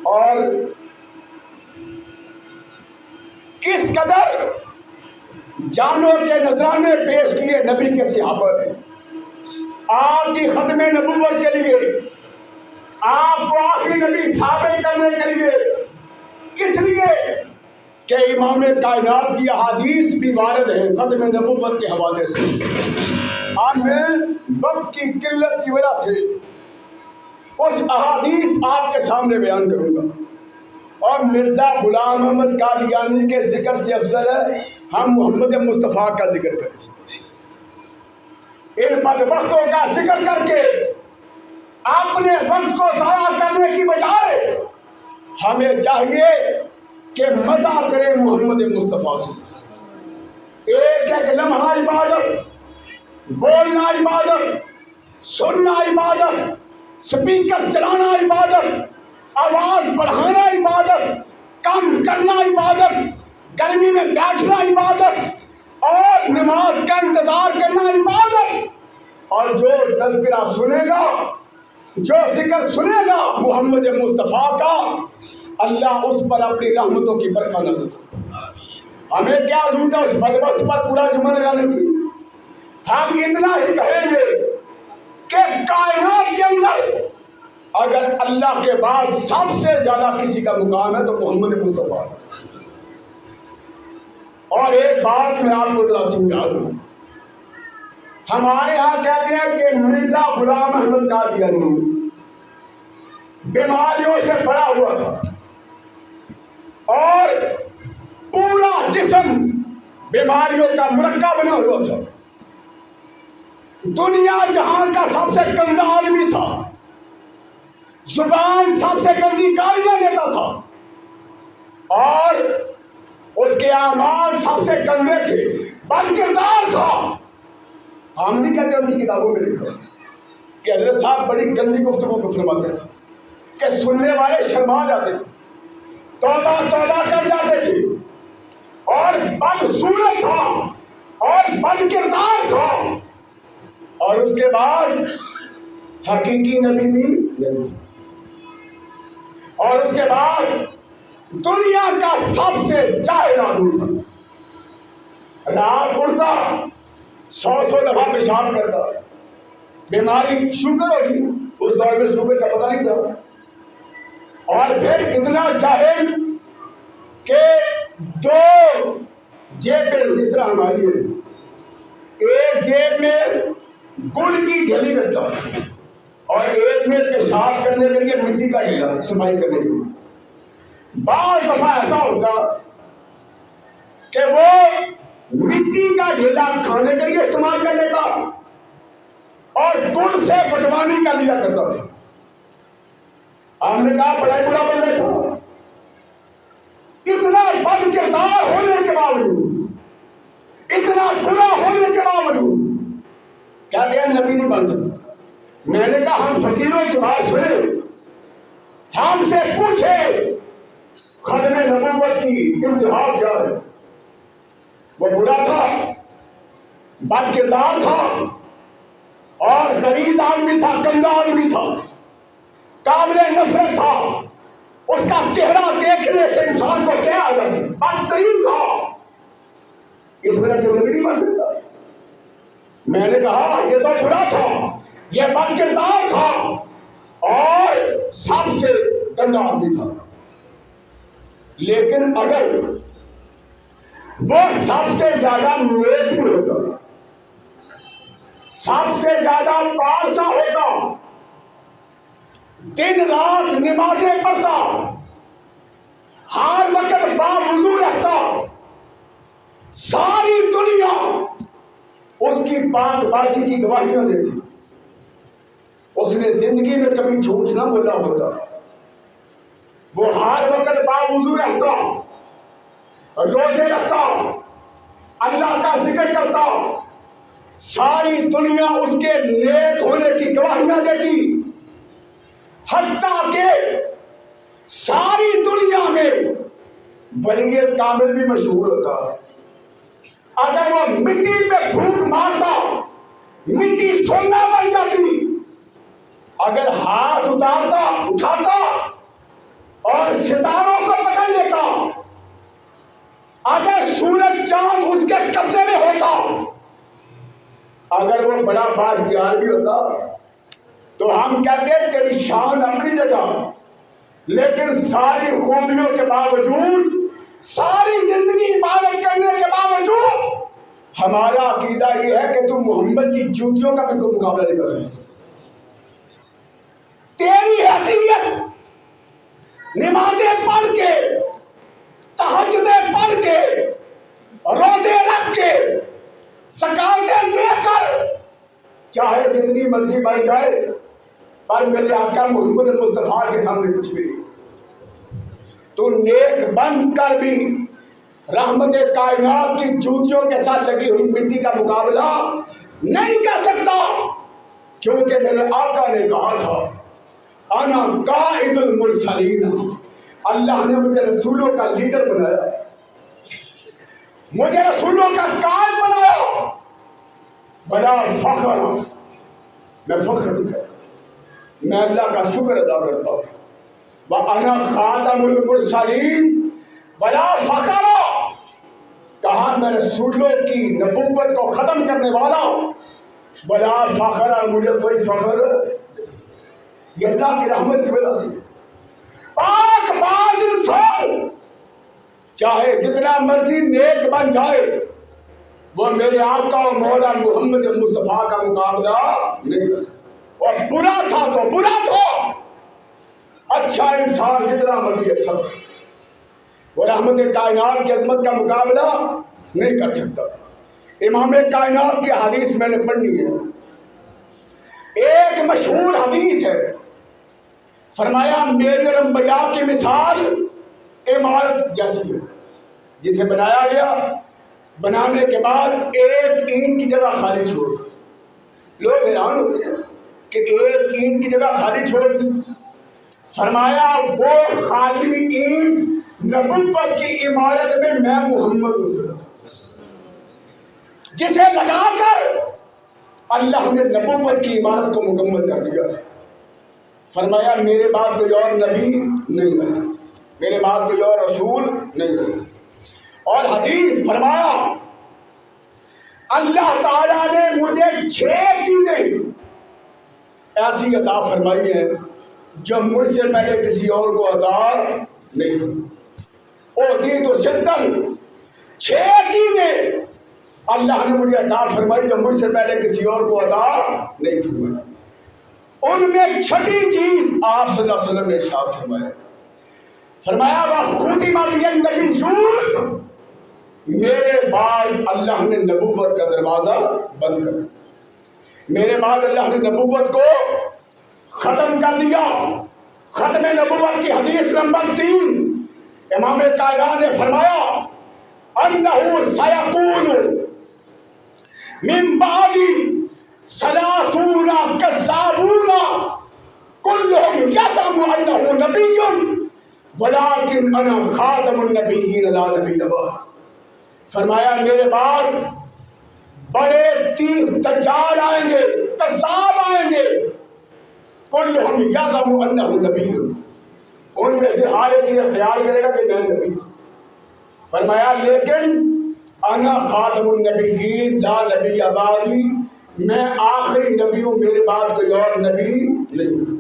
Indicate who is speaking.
Speaker 1: اور کس قدر جانوں کے نذرانے پیش کیے نبی کے صحابہ نے آپ کی ختم نبوت کے لیے، آپ کو آخری نبی ثابت کرنے کے لیے۔ کس لیے؟ کہ امام کائنات کی احادیث بھی وارد ہیں ختم نبوت کے حوالے سے۔ آج میں وقت کی قلت کی وجہ سے کچھ احادیث آپ کے سامنے بیان کروں گا، اور مرزا غلام احمد قادیانی کے ذکر سے افضل ہے ہم محمد مصطفیٰ کا ذکر کریں۔ ان بدبختوں کا ذکر کر کے اپنے وقت کو ضائع کرنے کی بجائے ہمیں چاہیے کہ مدح کریں محمد مصطفیٰ سے۔ ایک ایک لمحہ عبادت، بولنا عبادت، سننا عبادت، سپیکر چلانا عبادت، آواز بڑھانا عبادت، کام کرنا عبادت، گرمی میں بیٹھنا عبادت، اور نماز کا انتظار کرنا عبادت۔ اور جو تذکرہ سنے گا، جو ذکر سنے گا محمد مصطفیٰ کا، اللہ اس پر اپنی رحمتوں کی برکھا نازل فرمائے۔ ہمیں کیا ضرورت ہے اس بدبخت پر پورا جمع لگانے کی؟ ہم اتنا ہی کہیں گے کہ کائنات کے اندر اگر اللہ کے بعد سب سے زیادہ کسی کا مقام ہے تو محمد مصطفیٰ۔ اور ایک بات میں آپ کو ذرا سمجھا دوں، ہمارے ہاں کہتے ہیں کہ مرزا غلام احمد قادیانی بیماریوں سے بڑا ہوا تھا اور پورا جسم بیماریوں کا مرکب بنا ہوا تھا، دنیا جہاں کا سب سے گندا آدمی تھا، زبان سب سے گندی گالیاں دیتا تھا، اور اس کے اعمال سب سے گندے تھے، بد کردار تھا۔ ہم نہیں کہتے ان کی کتابوں میں لکھا کہ حضرت صاحب بڑی گندی گفتگو کو فرماتے تھے کہ سننے والے شرما جاتے تھے، توبہ توبہ کر جاتے تھے، اور بد صورت تھا اور بد کردار تھا، اور اس کے بعد حقیقی نبی بھی نہیں تھا، اور اس کے بعد دنیا کا سب سے جاہل آدمی تھا، رات اڑتا 100 دفعہ پیشاب کرتا، بیماری شوگر ہوگی، اس دور میں شوگر کا پتہ نہیں تھا، اور پھر اتنا جاہل کہ 2 جیبیں جس طرح ہماری ہے، ایک جیب میں گل کی ڈھلی رکھتا اور ایک میں پیشاب کرنے کے لیے مٹی کا ڈھیلا صفائی کرنے کے لیے۔ بعض دفعہ ایسا ہوتا کہ وہ مٹی کا ڈھیلا کھانے کے لیے استعمال کر لیتا اور گل سے بٹوانی کا لیا کرتا تھا۔ ہم نے کہا بڑا برا بندہ تھا، اتنا بد کردار ہونے کے باوجود، اتنا برا ہونے کے باوجود کہتے ہیں نبی نہیں بن سکتا۔ میں نے کہا ہم فقیروں کی بات سنیں، ہم سے پوچھے ختم نبوت کی انتہا کیا ہے؟ وہ برا تھا، بد کردار تھا، اور غلیظ آدمی تھا، گندا آدمی تھا، قابل نفرت تھا، اس کا چہرہ دیکھنے سے انسان کو کیا آ جاتی، بدترین تھا، اس وجہ سے نبی نہیں بن سکتا۔ میں نے کہا یہ تو برا تھا، یہ بد کردار تھا، اور سب سے گندا آدمی تھا، لیکن اگر وہ سب سے زیادہ نیک بھی ہوتا، سب سے زیادہ پارسا ہوتا، دن رات نمازیں پڑھتا، ہر وقت باوضو رہتا، ساری دنیا اس کی پاک بازی کی گواہیاں دیتی، اس نے زندگی میں کبھی جھوٹ نہ بولا ہوتا، وہ ہر وقت باوضو رہتا، روزے رکھتا، اللہ کا ذکر کرتا، ساری دنیا اس کے نیک ہونے کی گواہیاں دیتی، حتیٰ کہ ساری دنیا میں ولی کامل بھی مشہور ہوتا۔ اگر وہ مٹی پہ پھونک مارتا مٹی سونا بن جاتی، اگر ہاتھ اٹھاتا اور اگر وہ بڑا بااختیار بھی ہوتا تو ہم کہتے تیری شان اپنی جگہ، لیکن ساری خوبیوں کے باوجود، ساری زندگی عبادت کرنے کے باوجود ہمارا عقیدہ یہ ہے کہ تم محمد کی جوتیوں کا بھی کوئی مقابلہ نہیں کر سکتے۔ تیری حیثیت نمازیں پڑھ کے، تہجدیں پڑھ کے، روزے رکھ کے، زکاتیں دے کر، چاہے جتنی مرضی بڑھ جائے، پر میرے آقا محمد مصطفیٰ کے سامنے کچھ بھی نہیں۔ تو نیک بن کر بھی رحمت کائنات کی جوتیوں کے ساتھ لگی ہوئی مٹی کا مقابلہ نہیں کر سکتا، کیونکہ میرے آقا نے کہا تھا انا قائد المرسلین، اللہ نے مجھے رسولوں کا لیڈر بنایا، مجھے رسولوں کا قائد بنایا۔ بڑا فخر، میں فخر نہیں کرتا، میں اللہ کا شکر ادا کرتا ہوں۔ وَأَنَا خَاتَمُ الْمُرْسَلِينَ، بڑا فخر، کہا میں رسولوں کی نبوت کو ختم کرنے والا ہوں، بڑا فخر، اور مجھے کوئی فخر یہ اللہ کی رحمت کی وجہ سے۔ پاک باز انسان چاہے جتنا مرضی نیک بن جائے، وہ میرے آقا و مولا محمد مصطفیٰ کا مقابلہ نہیں کر سکتا۔ اور برا تھا تو برا تھا، اچھا انسان جتنا مرضی اچھا تھا، وہ رحمت کائنات کی عظمت کا مقابلہ نہیں کر سکتا۔ امام کائنات کی حدیث میں نے پڑھنی ہے، ایک مشہور حدیث ہے، فرمایا میرے اور انبیاء کی مثال عمارت جیسی ہے، جسے بنایا گیا، بنانے کے بعد ایک اینٹ کی جگہ خالی چھوڑ، لوگ حیران ہوتے ہیں کہ ایک اینٹ کی جگہ خالی چھوڑ دی۔ فرمایا وہ خالی اینٹ نبوت کی عمارت میں محمد ہوں، جسے لگا کر اللہ نے نبوت کی عمارت کو مکمل کر دیا۔ فرمایا میرے بعد کوئی اور نبی نہیں ہے، میرے بعد کوئی اور رسول نہیں ہے۔ اور حدیث فرمایا اللہ تعالیٰ نے مجھے 6 چیزیں ایسی عطا فرمائی ہیں جو مجھ سے پہلے کسی اور کو عطا نہیں فرمائی۔ اوتی تو شدن، 6 چیزیں اللہ نے مجھے عطا فرمائی جو مجھ سے پہلے کسی اور کو عطا نہیں فرمائی۔ ان میں 6ٹھی چیز آپ صلی اللہ علیہ وسلم نے ارشاد فرمایا، فرمایا وَخُتِمَ بِیَ النَّبِیُّونَ، میرے بعد اللہ نے نبوت کا دروازہ بند کر دیا، میرے بعد اللہ نے نبوت کو ختم کر دیا۔ ختم نبوت کی حدیث نمبر 3، امام کائنات نے فرمایا انہ سیکون من بعدی 30 کذابون کلہم یزعم انہ نبی ولکن انا خاتم النبیین لا نبی بعد۔ فرمایا میرے بعد بڑے 30 دجال آئیں گے، کذاب آئیں گے، کلہم یزعم انہ نبی، ان میں سے ہر ایک یہ خیال کرے گا کہ میں نبی ہوں۔ فرمایا لیکن انا خاتم النبیین لا نبی بعدی، میں آخری نبی ہوں، میرے بعد کوئی اور نبی نہیں ہوں۔